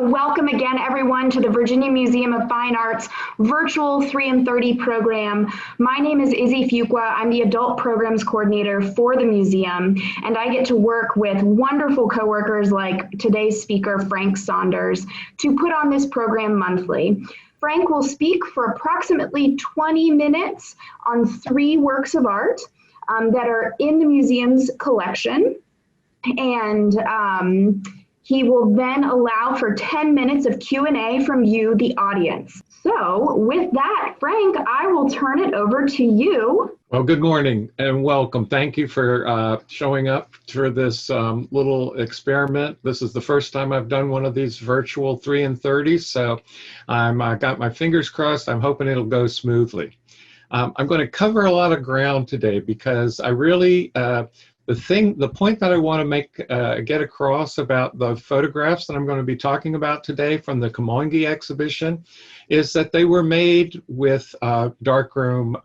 Welcome again, everyone, to the Virginia Museum of Fine Arts virtual 3 in 30 program. My name is Izzy Fuqua. I'm the Adult Programs Coordinator for the museum, and I get to work with wonderful coworkers like today's speaker, Frank Saunders, to put on this program monthly. Frank will speak for approximately 20 minutes on 3 works of art that are in the museum's collection, and he will then allow for 10 minutes of Q&A from you, the audience. So with that, Frank, I will turn it over to you. Well, good morning and welcome. Thank you for showing up for this little experiment. This is the first time I've done one of these virtual 3 in 30s, so I got my fingers crossed. I'm hoping it'll go smoothly. I'm going to cover a lot of ground today because I really, the point that I want to make, get across about the photographs that I'm going to be talking about today from the Kamoinge exhibition is that they were made with darkroom,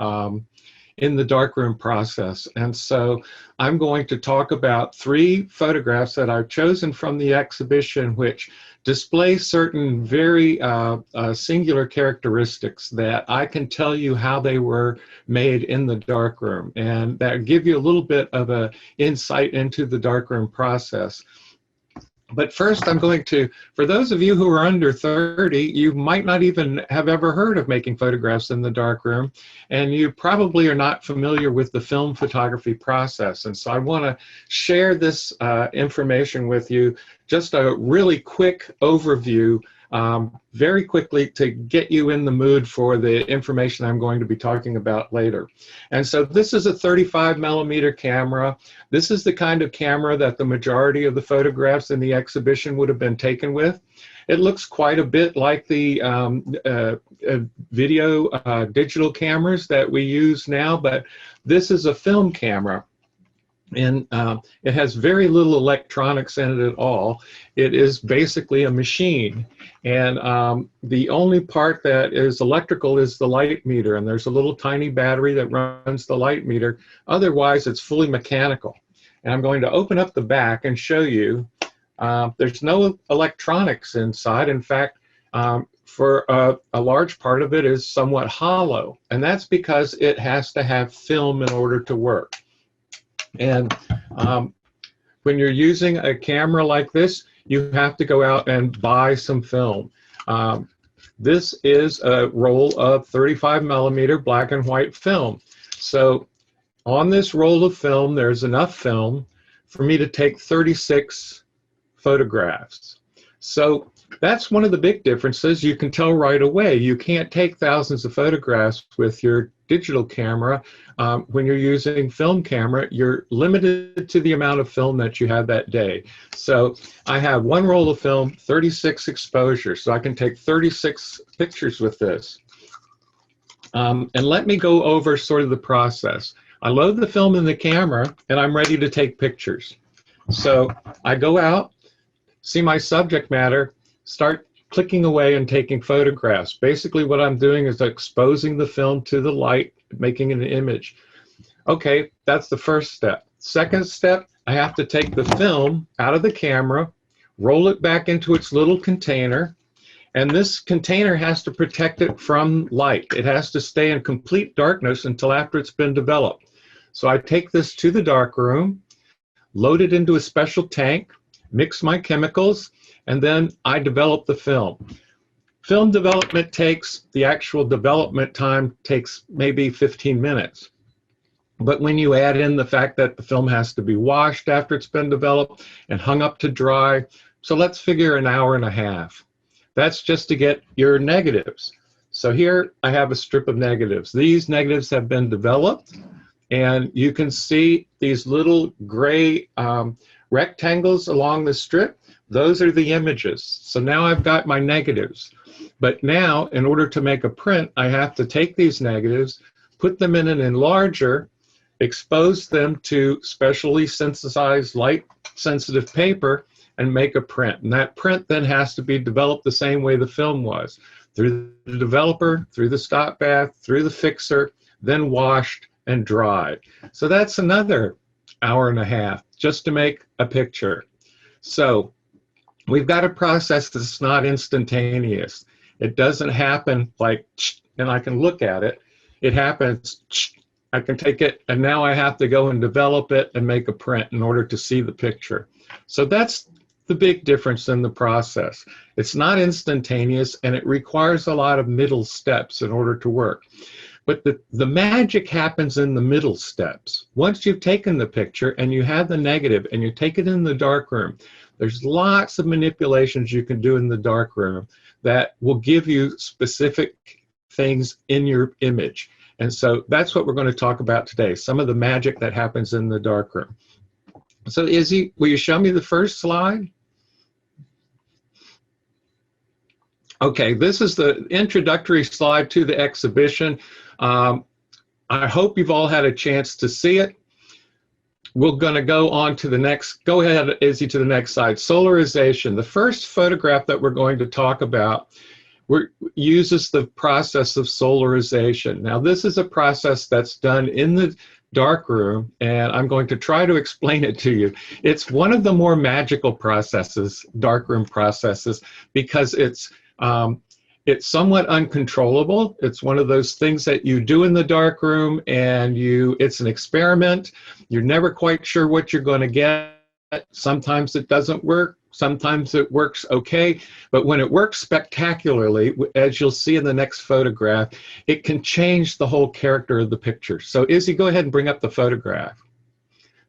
in the darkroom process. And so I'm going to talk about 3 photographs that I've chosen from the exhibition which display certain very singular characteristics that I can tell you how they were made in the darkroom, and that give you a little bit of an insight into the darkroom process. But first, I'm going to, for those of you who are under 30, you might not even have ever heard of making photographs in the darkroom, and you probably are not familiar with the film photography process. And so I want to share this information with you, just a really quick overview, very quickly to get you in the mood for the information I'm going to be talking about later. And so this is a 35mm camera. This is the kind of camera that the majority of the photographs in the exhibition would have been taken with. It looks quite a bit like the digital cameras that we use now, but this is a film camera. And it has very little electronics in it at all. It is basically a machine. And the only part that is electrical is the light meter. And there's a little tiny battery that runs the light meter. Otherwise, it's fully mechanical. And I'm going to open up the back and show you. There's no electronics inside. In fact, for a large part of it is somewhat hollow. And that's because it has to have film in order to work. And when you're using a camera like this, you have to go out and buy some film. This is a roll of 35mm black and white film. So on this roll of film, there's enough film for me to take 36 photographs. So that's one of the big differences. You can tell right away. You can't take thousands of photographs with your digital camera. When you're using film camera, you're limited to the amount of film that you have that day. So I have one roll of film, 36 exposures, so I can take 36 pictures with this. And let me go over sort of the process. I load the film in the camera, and I'm ready to take pictures. So I go out, see my subject matter, start clicking away and taking photographs. Basically what I'm doing is exposing the film to the light, making an image. Okay, that's the first step. Second step, I have to take the film out of the camera, roll it back into its little container, and this container has to protect it from light. It has to stay in complete darkness until after it's been developed. So I take this to the darkroom, load it into a special tank, mix my chemicals, and then I develop the film. Film development takes, the actual development time takes maybe 15 minutes. But when you add in the fact that the film has to be washed after it's been developed and hung up to dry, so let's figure an hour and a half. That's just to get your negatives. So here I have a strip of negatives. These negatives have been developed, and you can see these little gray rectangles along the strip. Those are the images. So now I've got my negatives. But now, in order to make a print, I have to take these negatives, put them in an enlarger, expose them to specially synthesized light-sensitive paper, and make a print. And that print then has to be developed the same way the film was, through the developer, through the stop bath, through the fixer, then washed and dried. So that's another hour and a half just to make a picture. So we've got a process that's not instantaneous. It doesn't happen like, and I can look at it. It happens, I can take it, and now I have to go and develop it and make a print in order to see the picture. So that's the big difference in the process. It's not instantaneous, and it requires a lot of middle steps in order to work. But the magic happens in the middle steps. Once you've taken the picture and you have the negative and you take it in the darkroom, there's lots of manipulations you can do in the darkroom that will give you specific things in your image. And so that's what we're going to talk about today, some of the magic that happens in the darkroom. So Izzy, will you show me the first slide? Okay, this is the introductory slide to the exhibition. I hope you've all had a chance to see it. We're going to go on to the next, go ahead, Izzy, to the next slide. Solarization. The first photograph that we're going to talk about uses the process of solarization. Now, this is a process that's done in the darkroom, and I'm going to try to explain it to you. It's one of the more magical processes, darkroom processes, because it's somewhat uncontrollable. It's one of those things that you do in the darkroom, and it's an experiment. You're never quite sure what you're going to get. Sometimes it doesn't work. Sometimes it works okay. But when it works spectacularly, as you'll see in the next photograph, it can change the whole character of the picture. So Izzy, go ahead and bring up the photograph.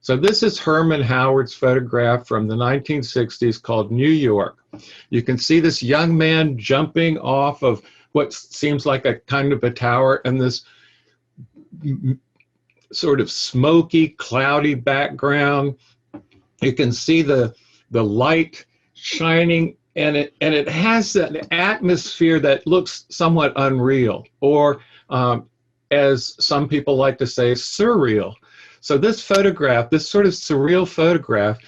So this is Herman Howard's photograph from the 1960s called New York. You can see this young man jumping off of what seems like a kind of a tower, and this sort of smoky, cloudy background. You can see the light shining, and it has an atmosphere that looks somewhat unreal, or as some people like to say, surreal. So this photograph, this sort of surreal photograph,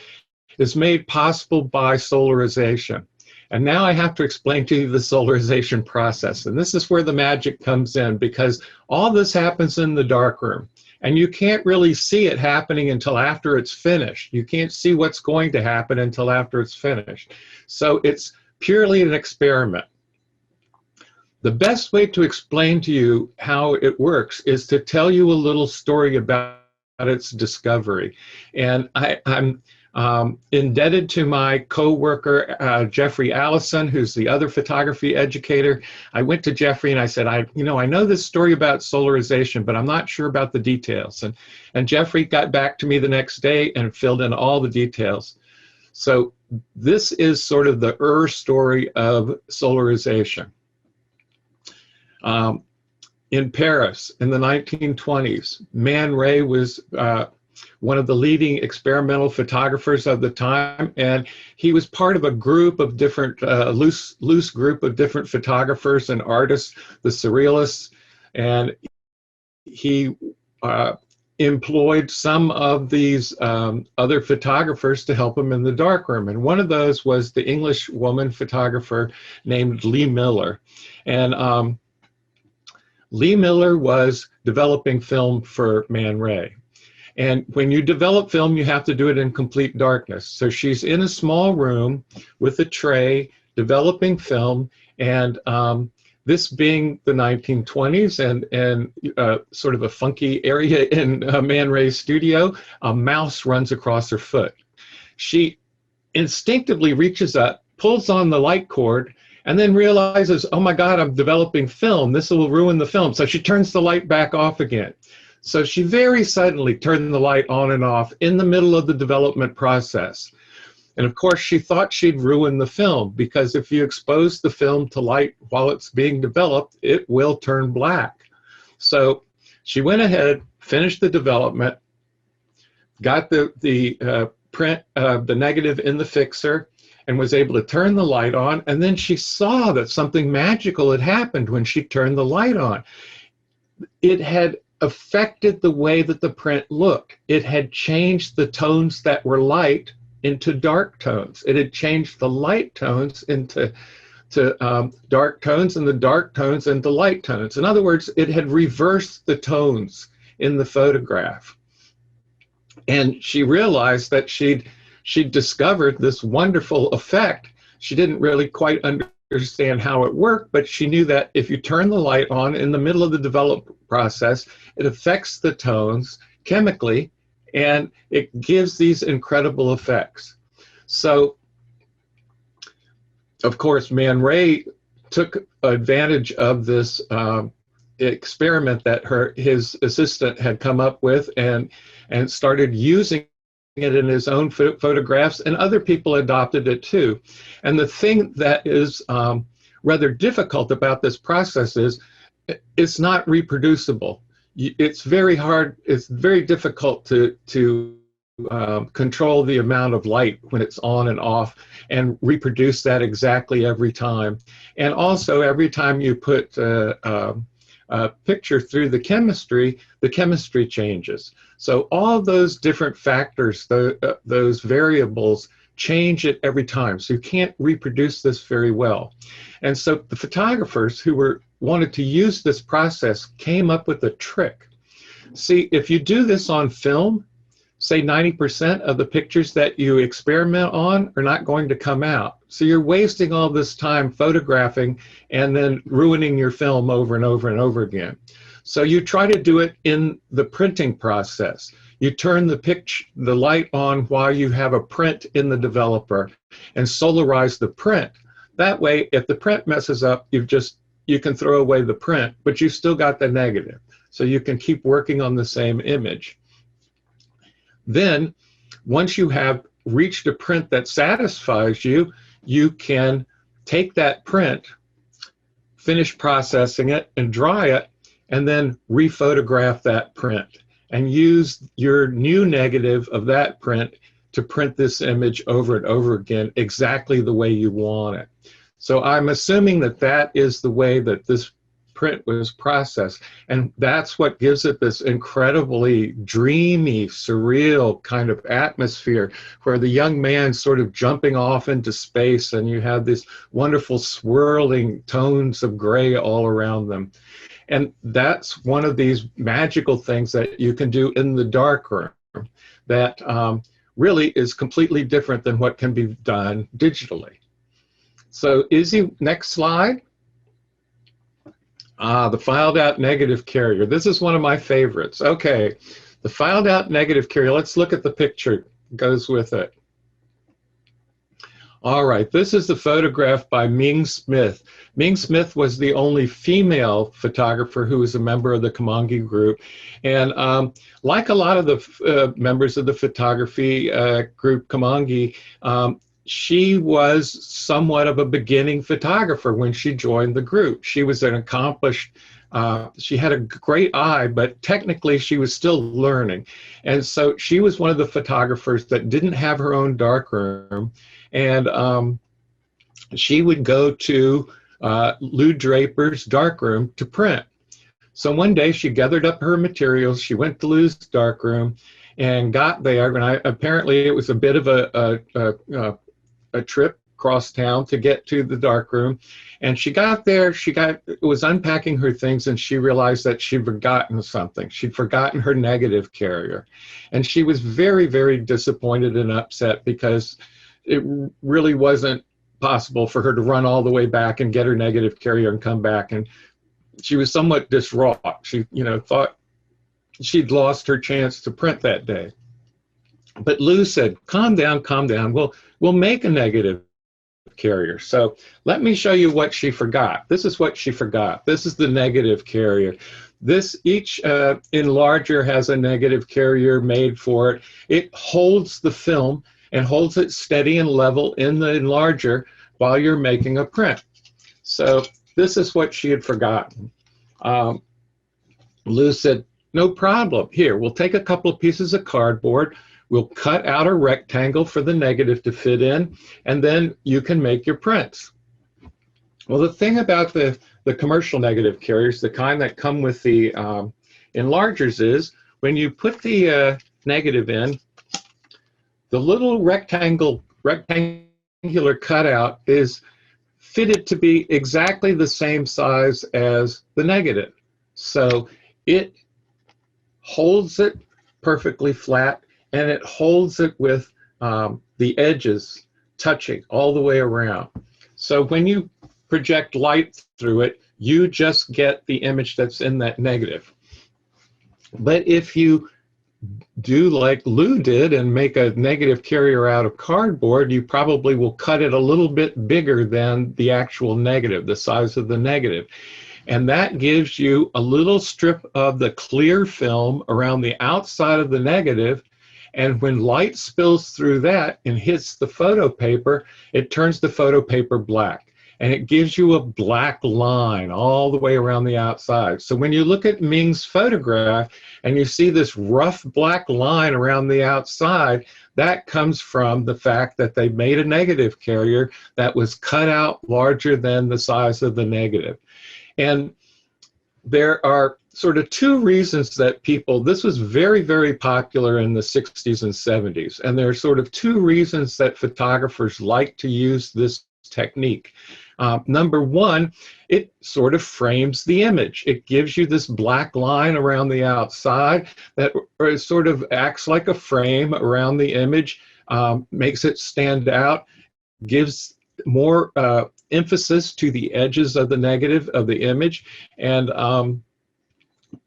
is made possible by solarization. And now I have to explain to you the solarization process. And this is where the magic comes in, because all this happens in the darkroom. And you can't really see it happening until after it's finished. You can't see what's going to happen until after it's finished. So it's purely an experiment. The best way to explain to you how it works is to tell you a little story about its discovery. And I'm indebted to my co-worker, Jeffrey Allison, who's the other photography educator. I went to Jeffrey and I said, I know this story about solarization, but I'm not sure about the details. And Jeffrey got back to me the next day and filled in all the details. So this is sort of the story of solarization. In Paris in the 1920s, Man Ray was one of the leading experimental photographers of the time, and he was part of a group of different, loose group of different photographers and artists, the Surrealists, and he employed some of these other photographers to help him in the darkroom. And one of those was the English woman photographer named Lee Miller. And Lee Miller was developing film for Man Ray. And when you develop film, you have to do it in complete darkness. So she's in a small room with a tray developing film, and this being the 1920s and sort of a funky area in Man Ray's studio, a mouse runs across her foot. She instinctively reaches up, pulls on the light cord, and then realizes, oh my God, I'm developing film. This will ruin the film. So she turns the light back off again. So she very suddenly turned the light on and off in the middle of the development process. And of course, she thought she'd ruin the film, because if you expose the film to light while it's being developed, it will turn black. So she went ahead, finished the development, got the print, the negative in the fixer, and was able to turn the light on. And then she saw that something magical had happened when she turned the light on. It had affected the way that the print looked. It had changed the tones that were light into dark tones. It had changed the light tones into dark tones, and the dark tones into light tones. In other words, it had reversed the tones in the photograph. And she realized that she'd discovered this wonderful effect She didn't really quite understand how it worked, but she knew that if you turn the light on in the middle of the development process, it affects the tones chemically, and it gives these incredible effects. So, of course, Man Ray took advantage of this experiment that his assistant had come up with, and started using it in his own photographs, and other people adopted it too. And the thing that is rather difficult about this process is it's not reproducible. It's very hard, it's very difficult to control the amount of light when it's on and off and reproduce that exactly every time. And also, every time you put a picture through the chemistry changes. So all those different factors, those variables, change it every time. So you can't reproduce this very well. And so the photographers who wanted to use this process came up with a trick. See, if you do this on film, say 90% of the pictures that you experiment on are not going to come out. So you're wasting all this time photographing and then ruining your film over and over and over again. So you try to do it in the printing process. You turn the light on while you have a print in the developer and solarize the print. That way, if the print messes up, you can throw away the print, but you've still got the negative. So you can keep working on the same image. Then, once you have reached a print that satisfies you, you can take that print, finish processing it, and dry it, and then rephotograph that print and use your new negative of that print to print this image over and over again exactly the way you want it. So I'm assuming that that is the way that this print was processed, and that's what gives it this incredibly dreamy, surreal kind of atmosphere, where the young man's sort of jumping off into space and you have these wonderful swirling tones of gray all around them. And that's one of these magical things that you can do in the darkroom that really is completely different than what can be done digitally. So Izzy, next slide. The filed out negative carrier. This is one of my favorites. Okay, the filed out negative carrier. Let's look at the picture that goes with it. All right, this is the photograph by Ming Smith. Ming Smith was the only female photographer who was a member of the Kamoinge group. And like a lot of the members of the photography group Kamoinge, she was somewhat of a beginning photographer when she joined the group. She was an accomplished, she had a great eye, but technically she was still learning. And so she was one of the photographers that didn't have her own darkroom. And she would go to Lou Draper's darkroom to print. So one day she gathered up her materials, she went to Lou's darkroom and got there, and apparently it was a bit of a trip across town to get to the darkroom. And she got there, was unpacking her things, and she realized that she'd forgotten something. She'd forgotten her negative carrier. And she was very, very disappointed and upset, because it really wasn't possible for her to run all the way back and get her negative carrier and come back. And she was somewhat distraught. She, thought she'd lost her chance to print that day. But Lou said, calm down, calm down. We'll make a negative carrier. So let me show you what she forgot. This is what she forgot. This is the negative carrier. Each enlarger has a negative carrier made for it. It holds the film and holds it steady and level in the enlarger while you're making a print. So this is what she had forgotten. Lou said, no problem. Here, we'll take a couple of pieces of cardboard. We'll cut out a rectangle for the negative to fit in, and then you can make your prints. Well, the thing about the commercial negative carriers, the kind that come with the enlargers, is when you put the negative in, the little rectangular cutout is fitted to be exactly the same size as the negative. So it holds it perfectly flat, and it holds it with the edges touching all the way around. So when you project light through it, you just get the image that's in that negative. But if you do like Lou did and make a negative carrier out of cardboard, you probably will cut it a little bit bigger than the actual negative, the size of the negative. And that gives you a little strip of the clear film around the outside of the negative. And when light spills through that and hits the photo paper, it turns the photo paper black. And it gives you a black line all the way around the outside. So when you look at Ming's photograph and you see this rough black line around the outside, that comes from the fact that they made a negative carrier that was cut out larger than the size of the negative. And there are sort of two reasons that people, this was very, very popular in the 60s and 70s. And there are sort of two reasons that photographers like to use this technique. Number one, it sort of frames the image. It gives you this black line around the outside that sort of acts like a frame around the image, makes it stand out, gives more emphasis to the edges of the negative of the image, and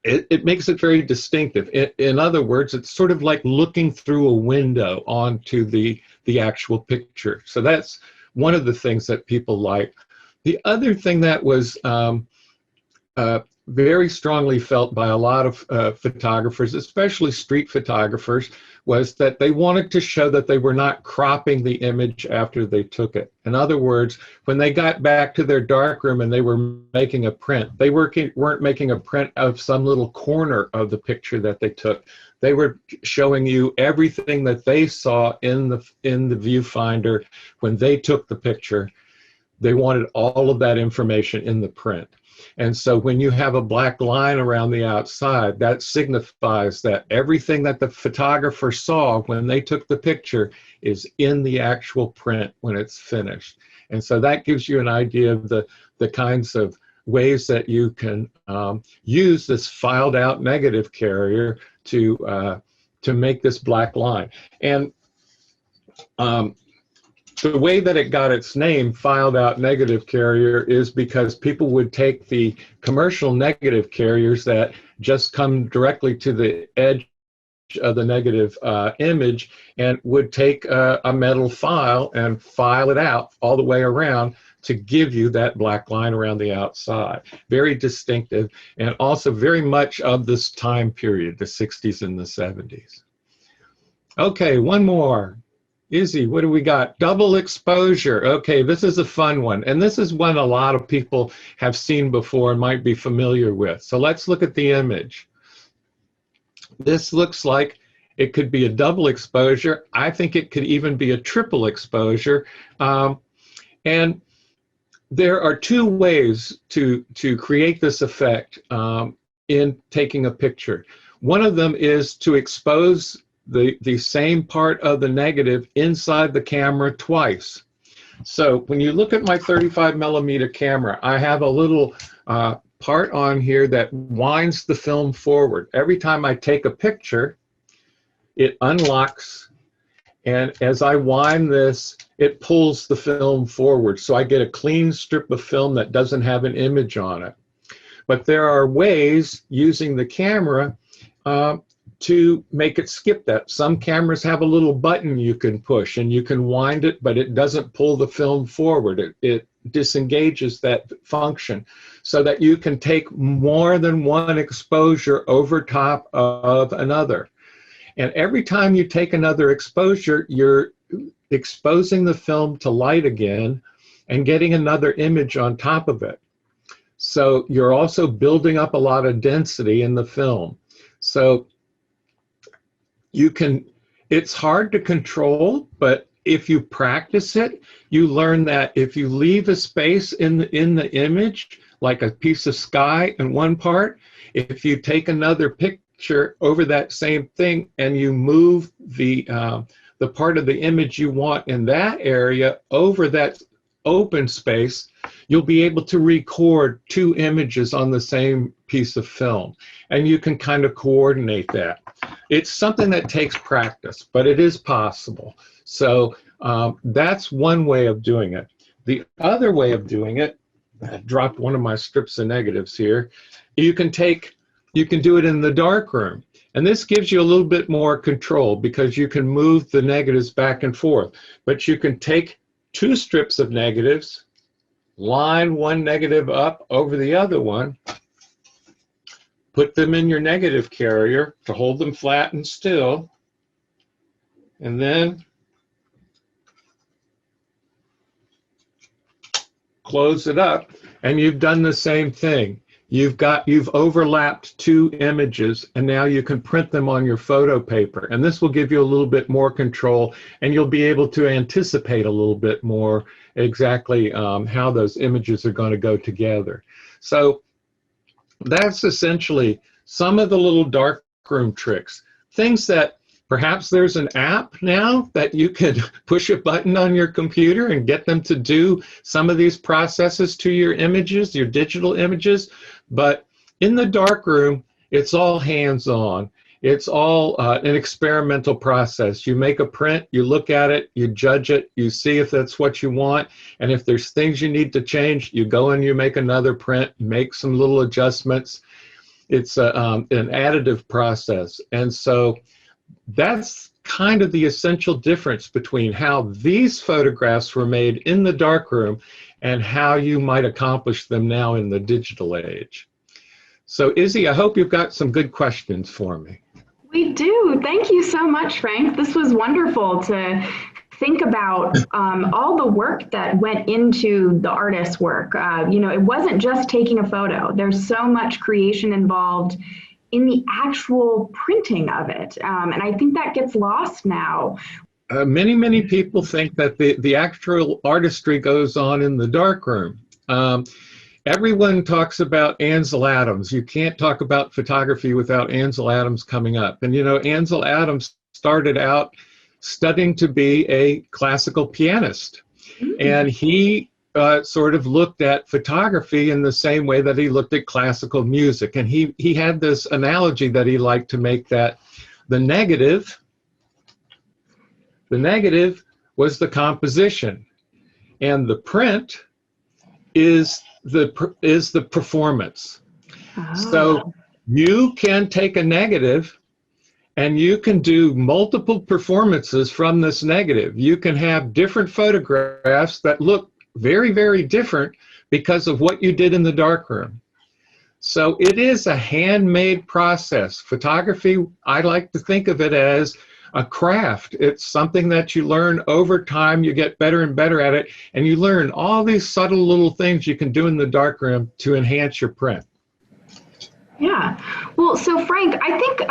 it makes it very distinctive. In other words, it's sort of like looking through a window onto the actual picture. So that's one of the things that people like. The other thing that was very strongly felt by a lot of photographers, especially street photographers, was that they wanted to show that they were not cropping the image after they took it. In other words, when they got back to their darkroom and they were making a print, they weren't making a print of some little corner of the picture that they took. They were showing you everything that they saw in the viewfinder when they took the picture. They wanted all of that information in the print. And so when you have a black line around the outside, that signifies that everything that the photographer saw when they took the picture is in the actual print when it's finished. And so that gives you an idea of the kinds of ways that you can use this filed out negative carrier to make this black line. And the way that it got its name, filed out negative carrier, is because people would take the commercial negative carriers that just come directly to the edge of the negative image and would take a metal file and file it out all the way around to give you that black line around the outside. Very distinctive, and also very much of this time period, the 60s and the 70s. Okay, one more. Izzy, what do we got? Double exposure. Okay, this is a fun one. And this is one a lot of people have seen before and might be familiar with. So let's look at the image. This looks like it could be a double exposure. I think it could even be a triple exposure. And there are two ways to create this effect in taking a picture. One of them is to expose the same part of the negative inside the camera twice. So when you look at my 35mm camera, I have a little part on here that winds the film forward. Every time I take a picture, it unlocks, and as I wind this, it pulls the film forward. So I get a clean strip of film that doesn't have an image on it. But there are ways using the camera to make it skip that. Some cameras have a little button you can push and you can wind it, but it doesn't pull the film forward. It disengages that function so that you can take more than one exposure over top of another. And every time you take another exposure, you're exposing the film to light again and getting another image on top of it. So you're also building up a lot of density in the film. So you can, it's hard to control, but if you practice it, you learn that if you leave a space in the image, like a piece of sky in one part, if you take another picture over that same thing and you move the part of the image you want in that area over that open space, you'll be able to record two images on the same piece of film. And you can kind of coordinate that. It's something that takes practice, but it is possible. So That's one way of doing it. The other way of doing it, I dropped one of my strips of negatives here, you can do it in the darkroom. And this gives you a little bit more control because you can move the negatives back and forth. But you can take 2 strips of negatives, line one negative up over the other one, put them in your negative carrier to hold them flat and still, and then close it up, and you've done the same thing. You've overlapped 2 images, and now you can print them on your photo paper. And this will give you a little bit more control, and you'll be able to anticipate a little bit more exactly how those images are going to go together. So that's essentially some of the little darkroom tricks. Things that perhaps there's an app now that you could push a button on your computer and get them to do some of these processes to your images, your digital images. But in the darkroom, it's all hands-on. It's all an experimental process. You make a print, you look at it, you judge it, you see if that's what you want, and if there's things you need to change, you go and you make another print, make some little adjustments. It's an additive process. And so that's kind of the essential difference between how these photographs were made in the darkroom and how you might accomplish them now in the digital age. So Izzy, I hope you've got some good questions for me. We do. Thank you so much, Frank. This was wonderful to think about all the work that went into the artist's work. You know, it wasn't just taking a photo. There's so much creation involved in the actual printing of it. And I think that gets lost now. Many people think that the actual artistry goes on in the darkroom. Everyone talks about Ansel Adams. You can't talk about photography without Ansel Adams coming up. And you know, Ansel Adams started out studying to be a classical pianist. And he sort of looked at photography in the same way that he looked at classical music. And he had this analogy that he liked to make, that the negative was the composition, and the print is the performance. So you can take a negative and you can do multiple performances from this negative. You can have different photographs that look very, very different because of what you did in the darkroom. So it is a handmade process. Photography, I like to think of it as a craft. It's something that you learn over time. You get better and better at it, and you learn all these subtle little things you can do in the darkroom to enhance your print. Yeah. Well, so Frank, I think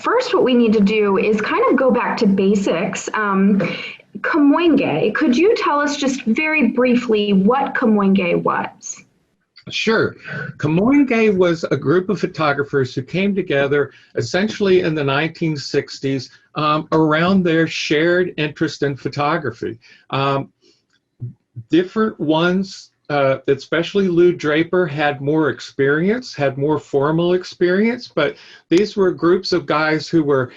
first what we need to do is kind of go back to basics. Kamoinge, could you tell us just very briefly what Kamoinge was? Sure. Kamoinge was a group of photographers who came together essentially in the 1960s around their shared interest in photography. Different ones, especially Lou Draper, had more experience, had more formal experience, but these were groups of guys who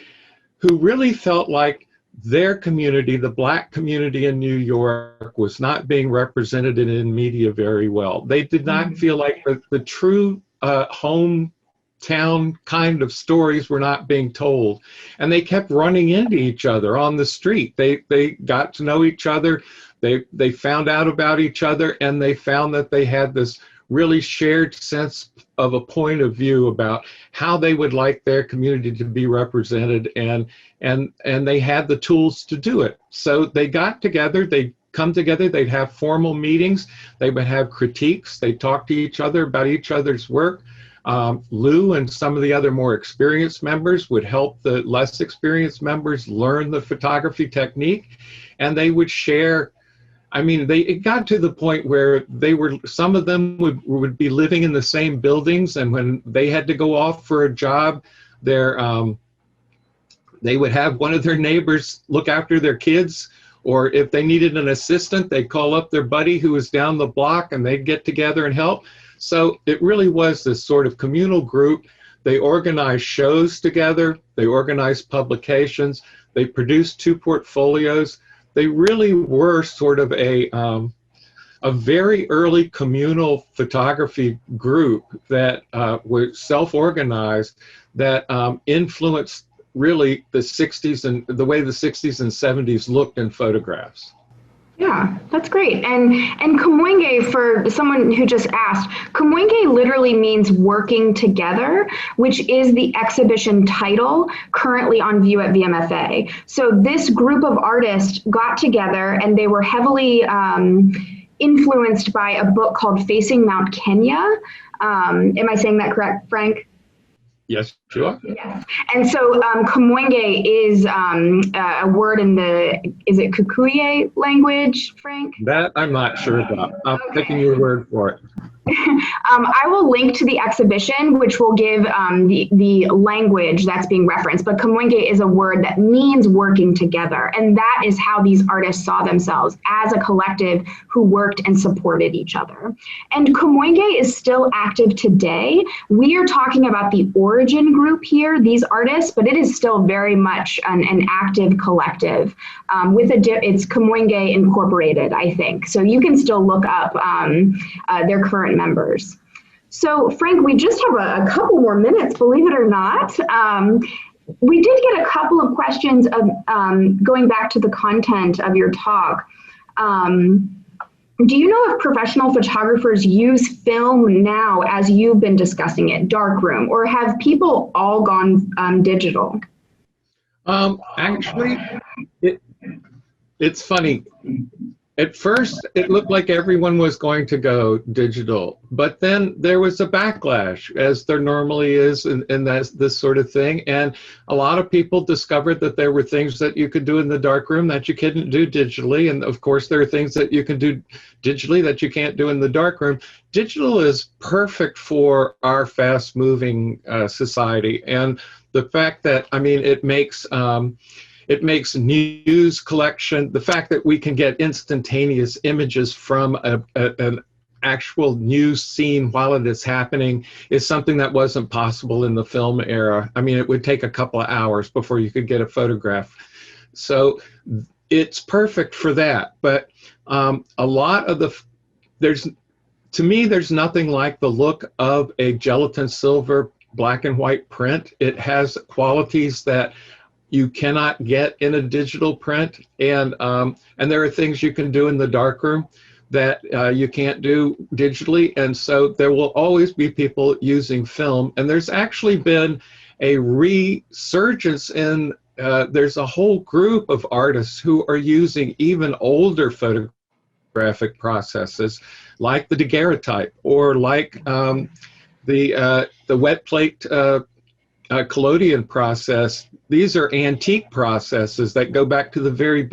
really felt like their community, the Black community in New York, was not being represented in media very well. They did not feel like the true hometown kind of stories were not being told. And they kept running into each other on the street. They got to know each other. They found out about each other, and they found that they had this really shared sense of a point of view about how they would like their community to be represented, and they had the tools to do it. So they got together, they'd come together, they'd have formal meetings, they would have critiques, they'd talk to each other about each other's work. Lou and some of the other more experienced members would help the less experienced members learn the photography technique, and they would share. I mean, it got to the point where some of them would be living in the same buildings, and when they had to go off for a job, they would have one of their neighbors look after their kids, or if they needed an assistant, they'd call up their buddy who was down the block, and they'd get together and help. So it really was this sort of communal group. They organized shows together, they organized publications, they produced 2 portfolios. they really were sort of a very early communal photography group that was self-organized, that influenced really the 60s and the way the 60s and 70s looked in photographs. Yeah, that's great. And Kamoinge, for someone who just asked, Kamoinge literally means working together, which is the exhibition title currently on view at VMFA. So this group of artists got together and they were heavily influenced by a book called Facing Mount Kenya. Am I saying that correct, Frank? Yes, sure. Yes. And so Kamoinge is a word in the, is it Kikuyu language, Frank? That I'm not sure about. I'm taking your word for it. I will link to the exhibition, which will give the language that's being referenced. But Kamoinge is a word that means working together. And that is how these artists saw themselves, as a collective who worked and supported each other. And Kamoinge is still active today. We are talking about the origin group here, these artists, but it is still very much an active collective. It's Kamoinge Incorporated, I think. So you can still look up their current members. So Frank, we just have a couple more minutes, believe it or not. We did get a couple of questions of going back to the content of your talk. Do you know if professional photographers use film now as you've been discussing it, darkroom, or have people all gone digital? Actually, it's funny. At first, it looked like everyone was going to go digital, but then there was a backlash, as there normally is in this sort of thing. And a lot of people discovered that there were things that you could do in the darkroom that you couldn't do digitally. And of course, there are things that you can do digitally that you can't do in the darkroom. Digital is perfect for our fast-moving society. And the fact that, I mean, it makes news collection, the fact that we can get instantaneous images from an actual news scene while it is happening is something that wasn't possible in the film era. I mean, it would take a couple of hours before you could get a photograph. So it's perfect for that. But a lot of to me, there's nothing like the look of a gelatin silver black and white print. It has qualities that you cannot get in a digital print, and there are things you can do in the darkroom that you can't do digitally, and so there will always be people using film. And there's actually been a resurgence in, there's a whole group of artists who are using even older photographic processes, like the daguerreotype, or like the wet plate collodion process. These are antique processes that go back to the very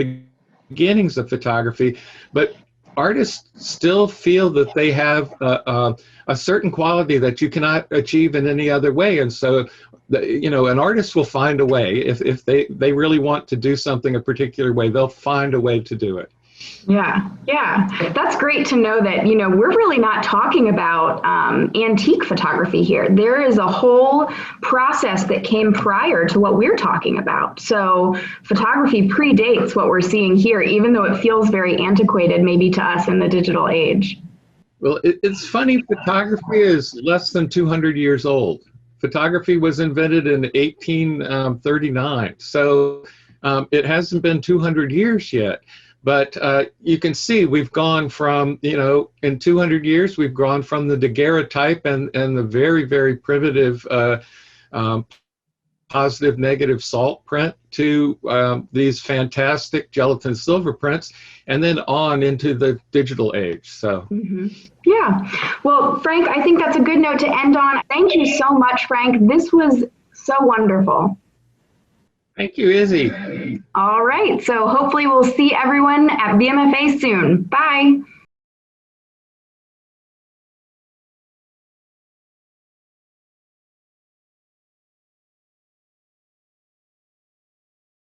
beginnings of photography, but artists still feel that they have a certain quality that you cannot achieve in any other way. And so, an artist will find a way. If they really want to do something a particular way, they'll find a way to do it. Yeah, that's great to know that, we're really not talking about antique photography here. There is a whole process that came prior to what we're talking about. So photography predates what we're seeing here, even though it feels very antiquated maybe to us in the digital age. Well, it's funny, photography is less than 200 years old. Photography was invented in 1839, so it hasn't been 200 years yet. But you can see we've gone from, in 200 years, we've gone from the daguerreotype and the very, very primitive positive negative salt print to these fantastic gelatin silver prints, and then on into the digital age. So. Mm-hmm. Yeah. Well, Frank, I think that's a good note to end on. Thank you so much, Frank. This was so wonderful. Thank you, Izzy. All right. So hopefully we'll see everyone at VMFA soon. Bye.